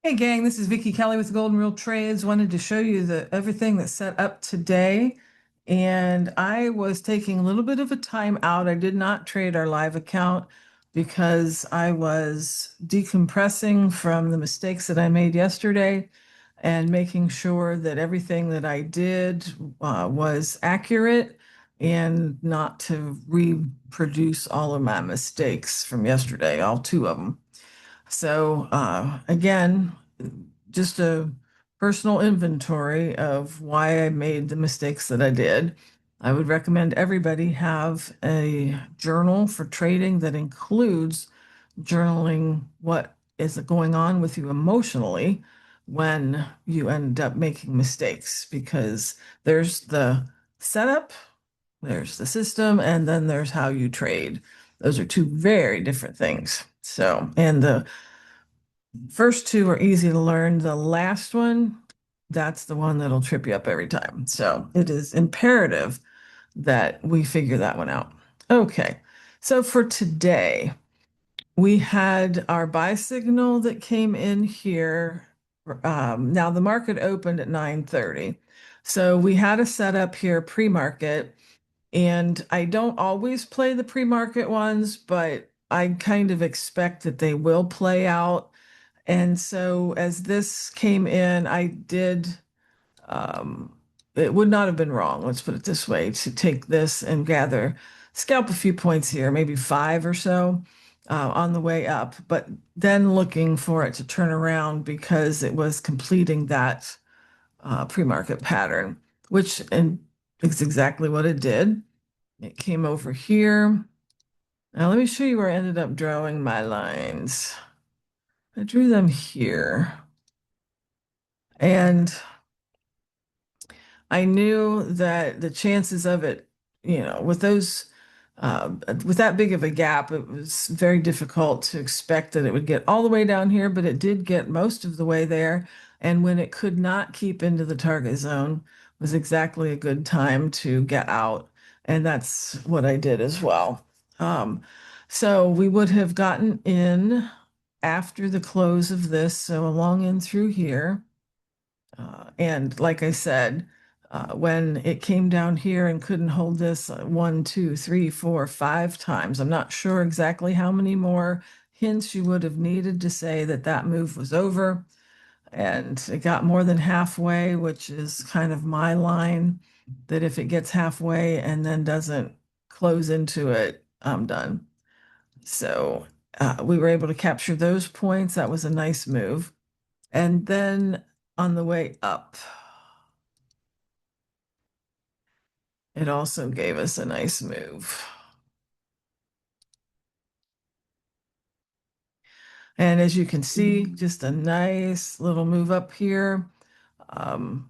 Hey gang, this is Vicky Kelly with Golden Rule Trades. Wanted to show you everything that's set up today. And I was taking a little bit of a time out. I did not trade our live account because I was decompressing from the mistakes that I made yesterday and making sure that everything that I did was accurate and not to reproduce all of my mistakes from yesterday, all two of them. So again, just a personal inventory of why I made the mistakes that I did. I would recommend everybody have a journal for trading that includes journaling what is going on with you emotionally when you end up making mistakes, because there's the setup, there's the system, and then there's how you trade. Those are two very different things. So, and the first two are easy to learn. The last one, that's the one that'll trip you up every time. So it is imperative that we figure that one out. Okay. So for today, we had our buy signal that came in here. Now the market opened at 9:30. So we had a setup here pre-market, and I don't always play the pre-market ones, but I kind of expect that they will play out. And so as this came in, I did, um, it would not have been wrong, let's put it this way, to take this and scalp a few points here, maybe five or so on the way up, but then looking for it to turn around because it was completing that pre-market pattern, which and is exactly what it did. It came over here. Now let me show you where I ended up drawing my lines. I drew them here. And I knew that the chances of it, with that big of a gap, it was very difficult to expect that it would get all the way down here, but it did get most of the way there. And when it could not keep into the target zone was exactly a good time to get out. And that's what I did as well. Um, so we would have gotten in after the close of this, so along in through here. And like I said, when it came down here and couldn't hold this one, two, three, four, five times, I'm not sure exactly how many more hints you would have needed to say that that move was over. And it got more than halfway, which is kind of my line, that if it gets halfway and then doesn't close into it, I'm done. So we were able to capture those points. That was a nice move. And then on the way up, it also gave us a nice move. And as you can see, just a nice little move up here.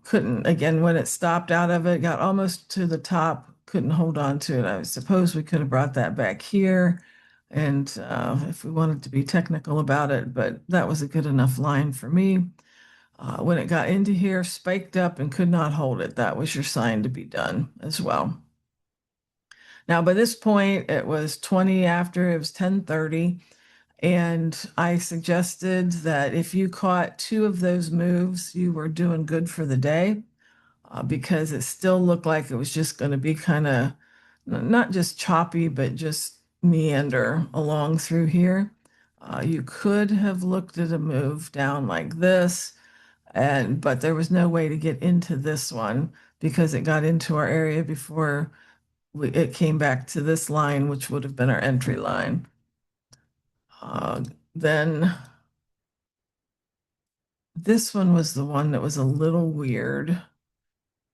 Couldn't, again, when it stopped out of it, got almost to the top, couldn't hold on to it. I suppose we could have brought that back here. And if we wanted to be technical about it, but that was a good enough line for me. When it got into here, spiked up and could not hold it. That was your sign to be done as well. Now, by this point, it was 20 after, it was 10:30. And I suggested that if you caught two of those moves, you were doing good for the day, because it still looked like it was just going to be kind of not just choppy, but just meander along through here. You could have looked at a move down like this, but there was no way to get into this one because it got into our area before it came back to this line, which would have been our entry line. Then this one was the one that was a little weird.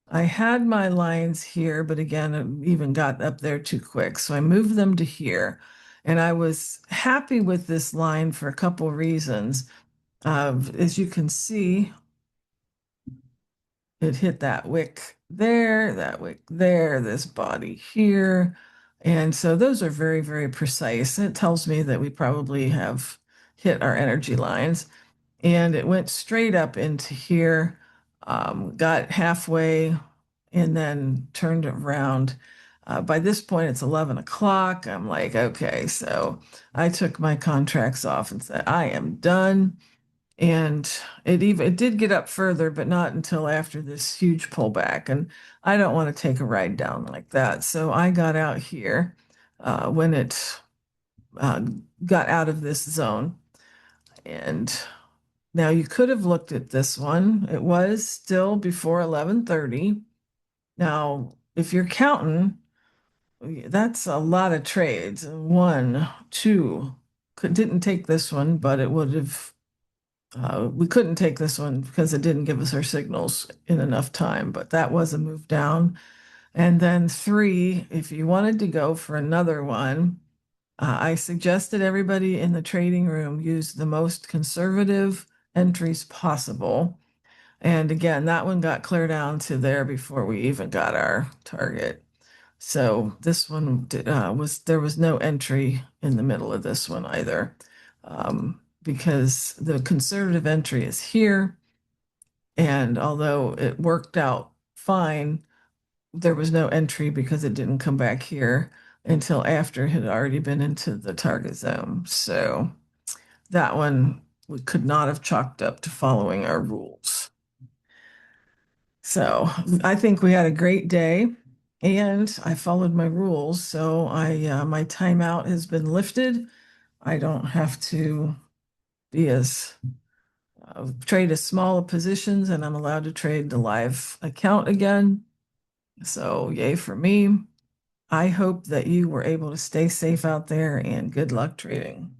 I had my lines here, but again, it even got up there too quick. So I moved them to here. And I was happy with this line for a couple reasons. As you can see, it hit that wick there, this body here. And so those are very, very precise. It tells me that we probably have hit our energy lines. And it went straight up into here, got halfway, and then turned around. By this point, it's 11 o'clock. I'm like, okay, so I took my contracts off and said, I am done. And it did get up further, but not until after this huge pullback. And I don't want to take a ride down like that. So I got out here when it uh, got out of this zone. And now you could have looked at this one. It was still before 11:30. Now, if you're counting, that's a lot of trades. One, two, didn't take this one, but it would have, we couldn't take this one because it didn't give us our signals in enough time, but that was a move down. And then three, if you wanted to go for another one, I suggested everybody in the trading room use the most conservative entries possible. And again, that one got clear down to there before we even got our target. So this one there was no entry in the middle of this one either, because the conservative entry is here. And although it worked out fine, there was no entry because it didn't come back here until after it had already been into the target zone. So that one we could not have chalked up to following our rules. So I think we had a great day and I followed my rules. So my timeout has been lifted. I don't have to be as trade as small positions and I'm allowed to trade the live account again. So yay for me. I hope that you were able to stay safe out there and good luck trading.